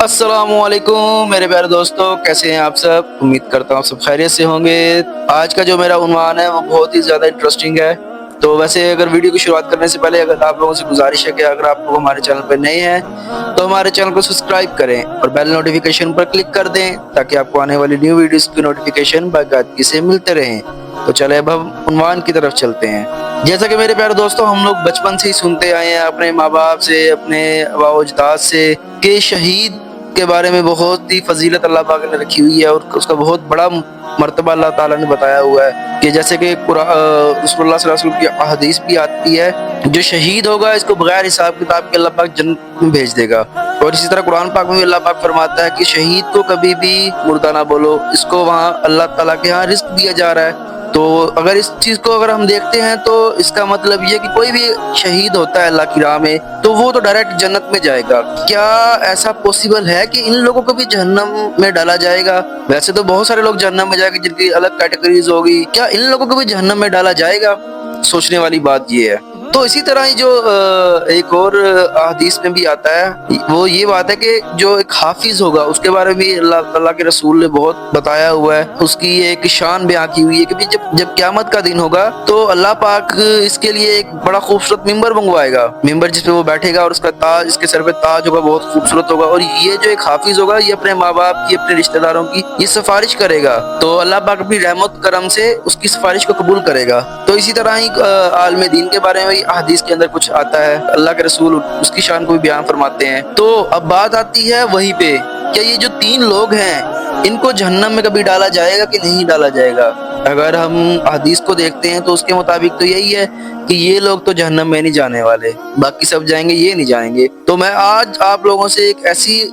السلام علیکم میرے پیارے دوستوں، کیسے ہیں آپ سب؟ امید کرتا ہوں آپ سب خیریت سے ہوں گے۔ آج کا جو میرا عنوان ہے وہ بہت ہی زیادہ انٹرسٹنگ ہے۔ تو ویسے اگر ویڈیو کی شروعات کرنے سے پہلے اگر آپ لوگوں سے گزارش ہے کہ اگر آپ لوگ ہمارے چینل پر نئے ہیں تو ہمارے چینل کو سبسکرائب کریں اور بیل نوٹیفیکیشن پر کلک کر دیں تاکہ آپ کو آنے والی نیو ویڈیوز کی نوٹیفیکیشن باقاعدگی سے ملتے رہیں۔ تو چلے اب ہم عنوان کی طرف چلتے ہیں۔ جیسا کہ میرے پیارے دوستوں، ہم لوگ بچپن سے ہی سنتے آئے ہیں اپنے ماں باپ سے، اپنے آباء و اجداد سے کہ شہید کے بارے میں بہت ہی فضیلت اللہ پاک نے رکھی ہوئی ہے اور اس کا بہت بڑا مرتبہ اللہ تعالیٰ نے بتایا ہوا ہے کہ جیسے کہ رسول اللہ صلی اللہ علیہ وسلم کی احادیث بھی آتی ہے، جو شہید ہوگا اس کو بغیر حساب کتاب کے اللہ پاک جنت میں بھیج دے گا۔ اور اسی طرح قرآن پاک میں بھی اللہ پاک فرماتا ہے کہ شہید کو کبھی بھی مردہ نہ بولو، اس کو وہاں اللہ تعالیٰ کے ہاں رزق دیا جا رہا ہے۔ تو اگر اس چیز کو اگر ہم دیکھتے ہیں تو اس کا مطلب یہ کہ کوئی بھی شہید ہوتا ہے اللہ کی راہ میں تو وہ تو ڈائریکٹ جنت میں جائے گا۔ کیا ایسا پوسیبل ہے کہ ان لوگوں کو بھی جہنم میں ڈالا جائے گا؟ ویسے تو بہت سارے لوگ جہنم میں جائیں گے جن کی الگ کیٹیگریز ہوگی، کیا ان لوگوں کو بھی جہنم میں ڈالا جائے گا؟ سوچنے والی بات یہ ہے۔ تو اسی طرح ہی جو ایک اور حدیث میں بھی آتا ہے وہ یہ بات ہے کہ جو ایک حافظ ہوگا اس کے بارے میں بھی اللہ تعالیٰ کے رسول نے بہت بتایا ہوا ہے، اس کی ایک شان بیان کی ہوئی ہے کہ جب قیامت کا دن ہوگا تو اللہ پاک اس کے لیے ایک بڑا خوبصورت ممبر منگوائے گا، ممبر جس پہ وہ بیٹھے گا اور اس کا تاج، اس کے سر پہ تاج ہوگا، بہت خوبصورت ہوگا، اور یہ جو ایک حافظ ہوگا یہ اپنے ماں باپ کی، اپنے رشتہ داروں کی یہ سفارش کرے گا، تو اللہ پاک اپنی رحمت کرم سے اس کی سفارش کو قبول کرے گا۔ تو اسی طرح ہی عالم دین کے بارے میں حدیث کے اندر کچھ آتا ہے، اللہ کے رسول اس کی شان کو بھی بیان فرماتے ہیں۔ تو اب بات آتی ہے وہیں پہ، کیا یہ جو تین لوگ ہیں ان کو جہنم میں کبھی ڈالا جائے گا کہ نہیں ڈالا جائے گا؟ اگر ہم حدیث کو دیکھتے ہیں تو اس کے مطابق تو یہی ہے کہ یہ لوگ تو جہنم میں نہیں جانے والے، باقی سب جائیں گے، یہ نہیں جائیں گے۔ تو میں آج آپ لوگوں سے ایک ایسی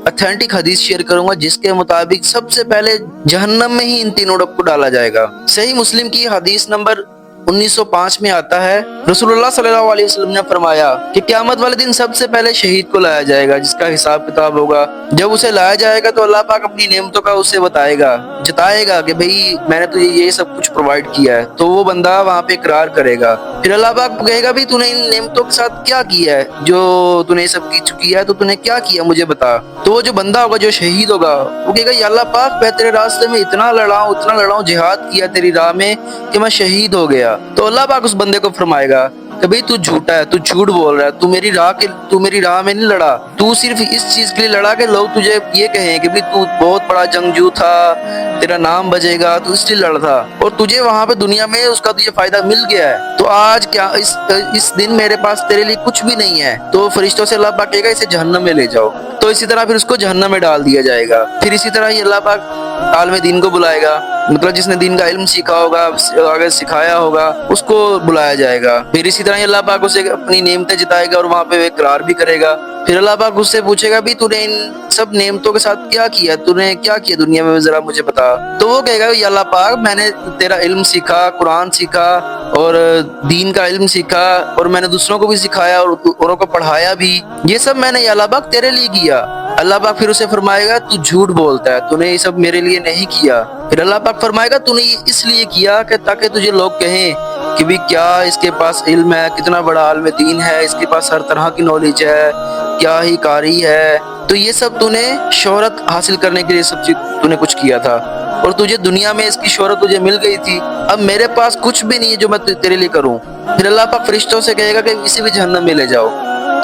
اتھینٹک حدیث شیئر کروں گا جس کے مطابق سب سے پہلے جہنم میں ہی ان تینوں لوگ کو ڈالا جائے گا۔ صحیح مسلم کی حدیث نمبر 1905 میں آتا ہے، رسول اللہ صلی اللہ علیہ وسلم نے فرمایا کہ قیامت والے دن سب سے پہلے شہید کو لایا جائے گا جس کا حساب کتاب ہوگا۔ جب اسے لایا جائے گا تو اللہ پاک اپنی نعمتوں کا اسے بتائے گا، جتائے گا کہ بھئی میں نے تجھے یہ سب کچھ پرووائڈ کیا ہے، تو وہ بندہ وہاں پہ اقرار کرے گا۔ پھر اللہ پاک کہے گا بھی تو نے ان نعمتوں کے ساتھ کیا کیا ہے، جو تو نے سب کیا ہے تو نے کیا کیا مجھے بتا۔ تو وہ جو بندہ ہوگا، جو شہید ہوگا، وہ کہے گا یا اللہ پاک میں تیرے راستے میں اتنا لڑا ہوں، جہاد کیا تیری راہ میں کہ میں شہید ہو گیا۔ تو اللہ پاک اس بندے کو فرمائے گا کہ بھئی تو جھوٹا ہے، تو جھوٹ بول رہا ہے، تو میری راہ میں نہیں لڑا، تو صرف اس چیز کے لیے لڑا کہ لوگ تجھے یہ کہیں کہ بھئی تو بہت بڑا جنگجو تھا، تیرا نام بجے گا، تو اس لیے لڑا تھا، اور تجھے وہاں پہ دنیا میں اس کا تجھے فائدہ مل گیا ہے، تو آج کیا اس دن میرے پاس تیرے لیے کچھ بھی نہیں ہے۔ تو فرشتوں سے اللہ پاک کہے گا اسے جہنم میں لے جاؤ، تو اسی طرح پھر اس کو جہنم میں ڈال دیا جائے گا۔ پھر اسی طرح ہی اللہ پاک عالم دین کو بلائے گا، مطلب جس نے دین کا علم سیکھا ہوگا، آگے سکھایا ہوگا، اس کو بلایا جائے گا۔ پھر اسی طرح اللہ پاک اسے اپنی نعمتیں جتائے گا اور وہاں پہ وہ اقرار بھی کرے گا۔ پھر اللہ پاک اس سے پوچھے گا بھی تو نے ان سب نعمتوں کے ساتھ کیا کیا، تو نے کیا کیا دنیا میں ذرا مجھے بتا۔ تو وہ کہے گا یا اللہ پاک میں نے تیرا علم سیکھا، قرآن سیکھا اور دین کا علم سیکھا، اور میں نے دوسروں کو بھی سکھایا اور اوروں کو پڑھایا بھی، یہ سب میں نے یا اللہ پاک تیرے لیے کیا۔ اللہ پاک پھر اسے فرمائے گا تو جھوٹ بولتا ہے، تو نے یہ سب میرے لیے نہیں کیا۔ پھر اللہ پاک فرمائے گا تو نے یہ اس لیے کیا کہ تاکہ تجھے لوگ کہیں کہ بھی کیا اس کے پاس علم ہے، کتنا بڑا عالم دین ہے، اس کے پاس ہر طرح کی نالج ہے، کیا ہی قاری ہے۔ تو یہ سب تو نے شہرت حاصل کرنے کے لیے سب چیز تو نے کچھ کیا تھا، اور تجھے دنیا میں اس کی شہرت تجھے مل گئی تھی، اب میرے پاس کچھ بھی نہیں ہے جو میں تیرے لیے کروں۔ پھر اللہ پاک فرشتوں سے کہے گا کہ اسے بھی جہنم میں لے جاؤ،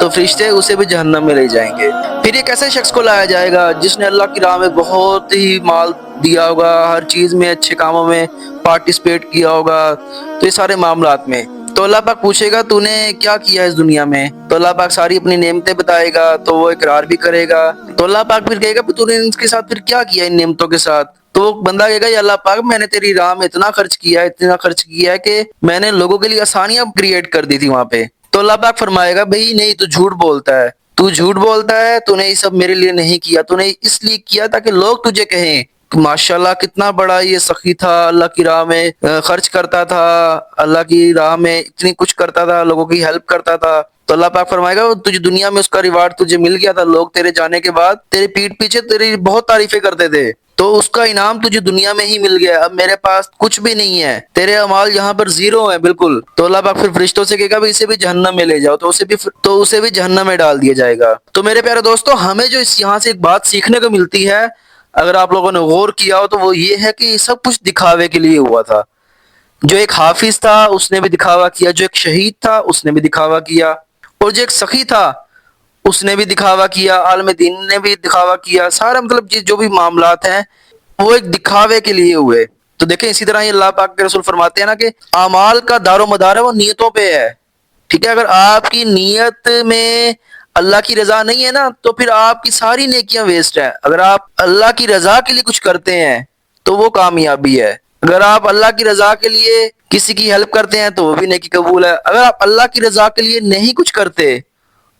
تو فرشتے اسے بھی جہنم میں لے جائیں گے۔ پھر ایک ایسے شخص کو لایا جائے گا جس نے اللہ کی راہ میں بہت ہی مال دیا ہوگا، ہر چیز میں، اچھے کاموں میں پارٹیسپیٹ کیا ہوگا، تو یہ سارے معاملات میں، تو اللہ پاک پوچھے گا تو نے کیا کیا اس دنیا میں، تو اللہ پاک ساری اپنی نعمتیں بتائے گا، تو وہ اقرار بھی کرے گا۔ تو اللہ پاک پھر کہے گا تو نے ان کے ساتھ پھر کیا کیا ان نعمتوں کے ساتھ، تو وہ بندہ کہے گا یا اللہ پاک میں نے تیری راہ میں اتنا خرچ کیا ہے کہ میں نے لوگوں کے لیے آسانیاں کریٹ کر دی تھی وہاں پہ۔ تو اللہ پاک فرمائے گا بھئی نہیں، تو جھوٹ بولتا ہے، تو نے یہ سب میرے لیے نہیں کیا، تو نے اس لیے کیا تاکہ لوگ تجھے کہیں کہ ماشاءاللہ کتنا بڑا یہ سخی تھا، اللہ کی راہ میں خرچ کرتا تھا، اللہ کی راہ میں اتنی کچھ کرتا تھا، لوگوں کی ہیلپ کرتا تھا۔ تو اللہ پاک فرمائے گا تجھے دنیا میں اس کا ریوارڈ تجھے مل گیا تھا، لوگ تیرے جانے کے بعد تیری پیٹھ پیچھے تیری بہت تعریفیں کرتے تھے، تو اس کا انعام تجھے دنیا میں ہی مل گیا، اب میرے پاس کچھ بھی نہیں ہے، تیرے اعمال یہاں پر زیرو ہیں بالکل۔ تو اللہ پاک پھر فرشتوں سے کہے گا اسے بھی جہنم میں لے جاؤ، تو اسے بھی جہنم میں ڈال دیا جائے گا۔ تو میرے پیارے دوستو، ہمیں جو یہاں سے ایک بات سیکھنے کو ملتی ہے، اگر آپ لوگوں نے غور کیا ہو، تو وہ یہ ہے کہ یہ سب کچھ دکھاوے کے لیے ہوا تھا۔ جو ایک حافظ تھا اس نے بھی دکھاوا کیا، جو ایک شہید تھا اس نے بھی دکھاوا کیا، اور جو ایک سخی تھا اس نے بھی دکھاوا کیا، عالم دین نے بھی دکھاوا کیا، سارا مطلب جو بھی معاملات ہیں وہ ایک دکھاوے کے لیے ہوئے۔ تو دیکھیں اسی طرح یہ اللہ پاک کے رسول فرماتے ہیں نا کہ اعمال کا دار و مدار ہے وہ نیتوں پہ ہے، ٹھیک ہے؟ اگر آپ کی نیت میں اللہ کی رضا نہیں ہے نا، تو پھر آپ کی ساری نیکیاں ویسٹ ہیں۔ اگر آپ اللہ کی رضا کے لیے کچھ کرتے ہیں تو وہ کامیابی ہے، اگر آپ اللہ کی رضا کے لیے کسی کی ہیلپ کرتے ہیں تو وہ بھی نیکی قبول ہے، اگر آپ اللہ کی رضا کے لیے نہیں کچھ کرتے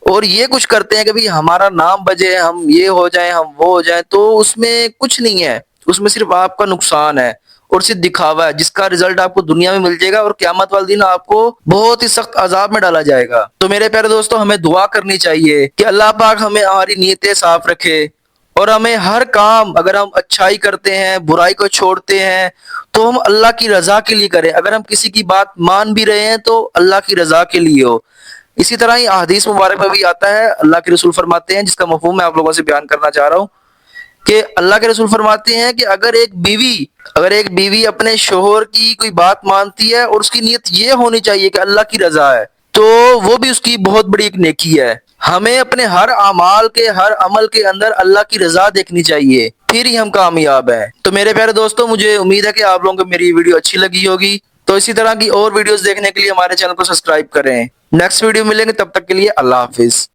اور یہ کچھ کرتے ہیں کہ بھی ہمارا نام بجے، ہم یہ ہو جائیں، ہم وہ ہو جائیں، تو اس میں کچھ نہیں ہے، اس میں صرف آپ کا نقصان ہے اور صرف دکھاوا ہے، جس کا رزلٹ آپ کو دنیا میں مل جائے گا اور قیامت والے دن آپ کو بہت ہی سخت عذاب میں ڈالا جائے گا۔ تو میرے پیارے دوستو، ہمیں دعا کرنی چاہیے کہ اللہ پاک ہماری نیتیں صاف رکھے، اور ہمیں ہر کام، اگر ہم اچھائی کرتے ہیں، برائی کو چھوڑتے ہیں، تو ہم اللہ کی رضا کے لیے کریں۔ اگر ہم کسی کی بات مان بھی رہے ہیں تو اللہ کی رضا کے لیے ہو۔ اسی طرح ہی احادیث مبارک میں بھی آتا ہے، اللہ کے رسول فرماتے ہیں، جس کا مفہوم میں آپ لوگوں سے بیان کرنا چاہ رہا ہوں، کہ اللہ کے رسول فرماتے ہیں کہ اگر ایک بیوی اپنے شوہر کی کوئی بات مانتی ہے اور اس کی نیت یہ ہونی چاہیے کہ اللہ کی رضا ہے، تو وہ بھی اس کی بہت بڑی ایک نیکی ہے۔ ہمیں اپنے ہر اعمال کے، ہر عمل کے اندر اللہ کی رضا دیکھنی چاہیے، پھر ہی ہم کامیاب ہیں۔ تو میرے پیارے دوستو، مجھے امید ہے کہ آپ لوگوں کو میری ویڈیو اچھی لگی ہوگی، تو اسی طرح کی اور ویڈیوز دیکھنے کے لیے ہمارے چینل کو سبسکرائب کریں۔ نیکسٹ ویڈیو ملیں گے، تب تک کے لیے اللہ حافظ۔